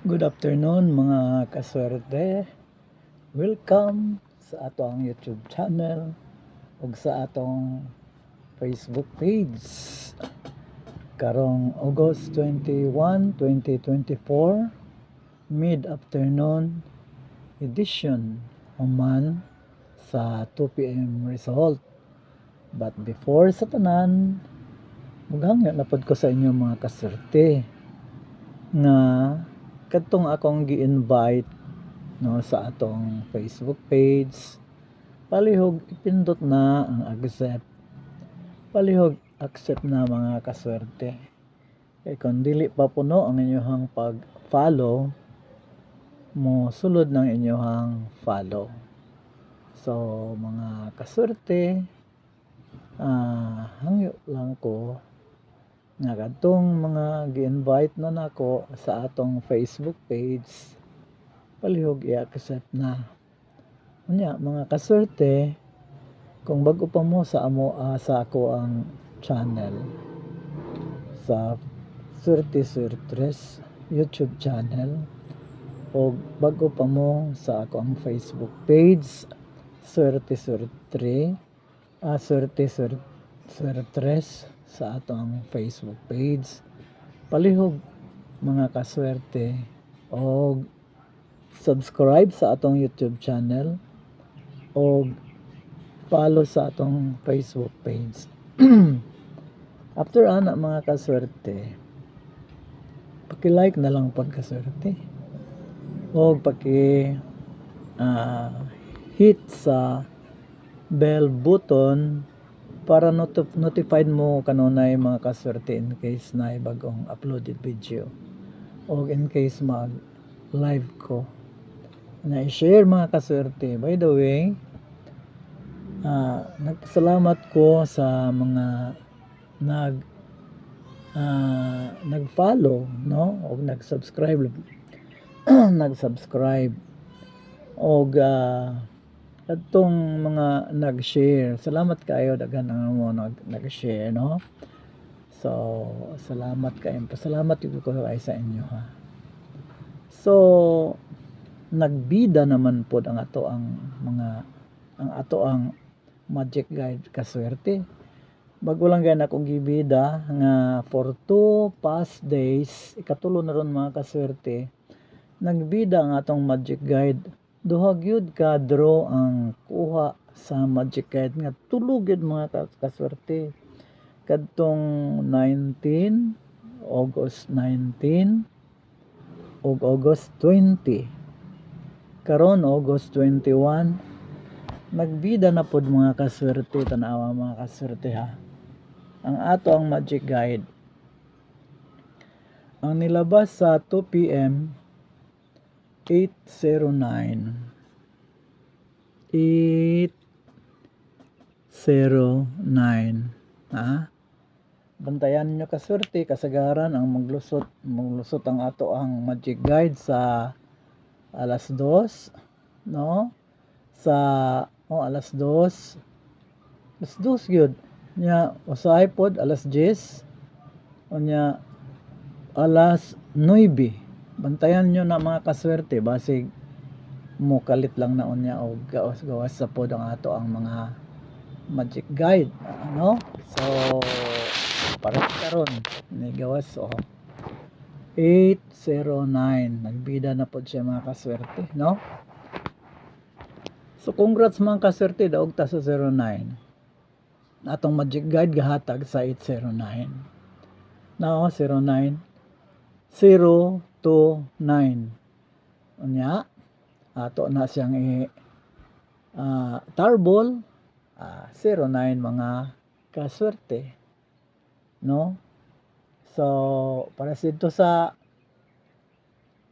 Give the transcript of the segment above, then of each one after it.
Good afternoon mga kaswerte. Welcome sa atong YouTube channel ug sa atong Facebook page. Karong August 21, 2024, mid-afternoon edition human sa 2 p.m. result. But before sa tanan, mughangyo na pod ko sa inyo mga kaswerte nga kadtong akong gi-invite sa atong Facebook page, palihog ipindot na ang accept. Palihog accept na mga kaswerte. Kay kung dili pa puno ang inyong pag-follow, mo sulod ng inyong follow. So mga kaswerte, hangyo lang ko nga kadtong mga gi-invite na nako sa atong Facebook page, palihog i-accept na. Unya mga kaswerte, kung bago pa mo sa ako ang channel sa Swerte Surtres YouTube channel, o bago pa mo sa ako ang Facebook page Swerte Surtre, Swerte Surtres sa atong Facebook page, palihog mga kaswerte og subscribe sa atong YouTube channel o follow sa atong Facebook page. After ana mga kaswerte, paki-like na lang pod kaswerte o hit sa bell button para notified mo kanunay mga kaswerte in case na bagong uploaded video o in case mag live ko na i-share mga kaswerte. By the way, nagpasalamat ko sa mga nag-follow o nag-subscribe nag-subscribe o atong mga nag-share. Salamat kayo, daghan ang mo nag-share, no? So salamat kayo, pasalamat ko kayo sa inyo, ha. So nagbida naman po ang ato ang magic guide kaswerte. Bago lang gayud akong gibida nga for 2 past days, ikatulo na ron mga kaswerte, nagbida ang atong magic guide. Duha gyud ka draw ang kuha sa magic guide nga tulo gyud mga kaswerte. Kadtong August 19 ug August 20. Karon August 21, nagbida na pod mga kaswerte. Tanawa mga kaswerte, ha. Ang ato ang magic guide, ang nilabas sa 2 p.m. 8:09, ha. Bantayan nyo kaswerte, kasagaran ang maglusot ang ato ang magic guide sa alas 2, no? Sa alas 2 gyud nya, usahay pod alas 10 unya alas 9. Bantayan nyo na mga kaswerte, basig mo kalit lang na unya o gawas sa pod ang ato ang mga magic guide, no? So para karon ni gawas 8:09, nagbida na pod siya mga kaswerte, no? So congrats mga kaswerte, daog ta sa 09. Atong magic guide gahatag sa 8:09. Now 09 0 to 9. Unya ato na siyang tarbol 09 mga kaswerte, no? So para dito sa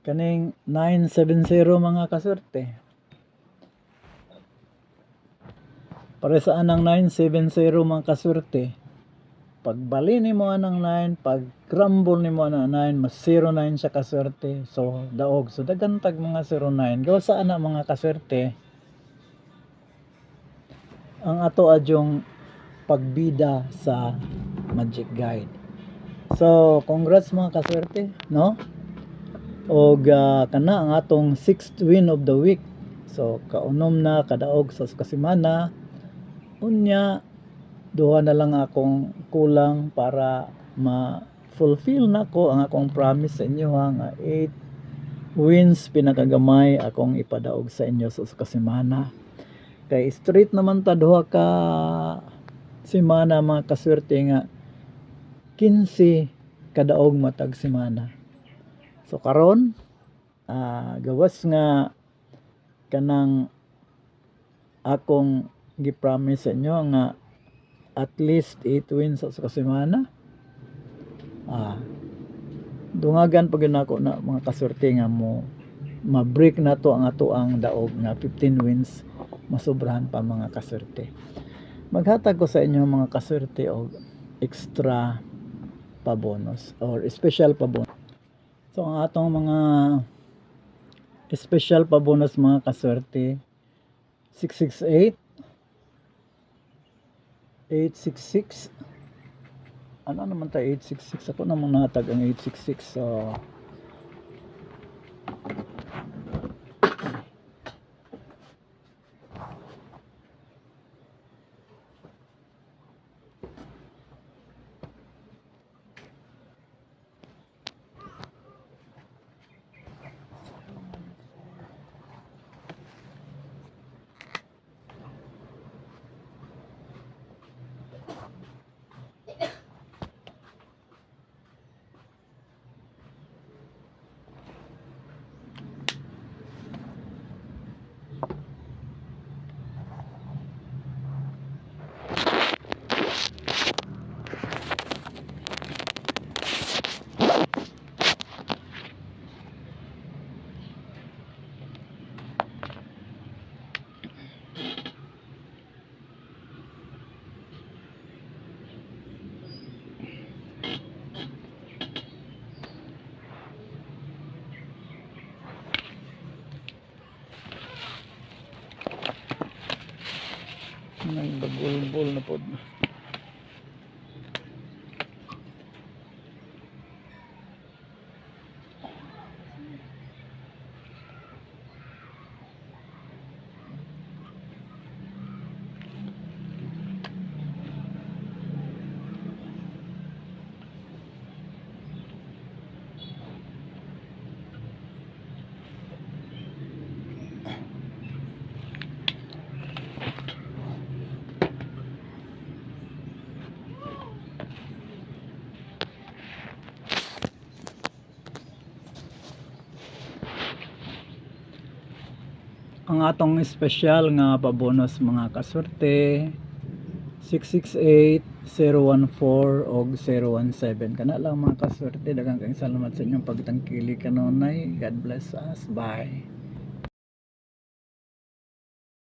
kaning 970 mga kaswerte, para sa anang 970 mga kaswerte, pagbali nimo anang 9, pag crumble nimo anang 9, mas 09 siya kaswerte. So daog, so dagantag mga 09. Gawa sa ana mga kaswerte, ang ato adyong pagbida sa magic guide. So congrats mga kaswerte, no? og kana ang atong 6th win of the week. So kaunom na kadaog sa kasimana, unya duha na lang akong kulang para ma-fulfill na ko ang akong promise sa inyo nga 8 wins pinakagamay akong ipadaog sa inyo sa kasimana. Kay straight naman ta duha ka semana mga kaswerte nga 15 kadaog matag semana. So karon gawas nga kanang akong gi-promise sa inyo nga at least 8 wins sa kasemana. Dungagan pag nako na mga kaswerte nga mo ma-break na to ang ato ang daog nga 15 wins, masobrahan pa mga kaswerte. Maghatag ko sa inyo mga kaswerte og extra pa bonus or special pa bonus. So ang atong mga special pa bonus mga kaswerte 668 866 ano naman tayo 866 ako naman natag ang 866 so nagbagulbol na pod. Ang atong special nga pabonus mga kaswerte 668 014 og 017 kana lang mga kaswerte. Daghang kayong salamat sa inyong pagtangkili kanunay. God bless us. Bye.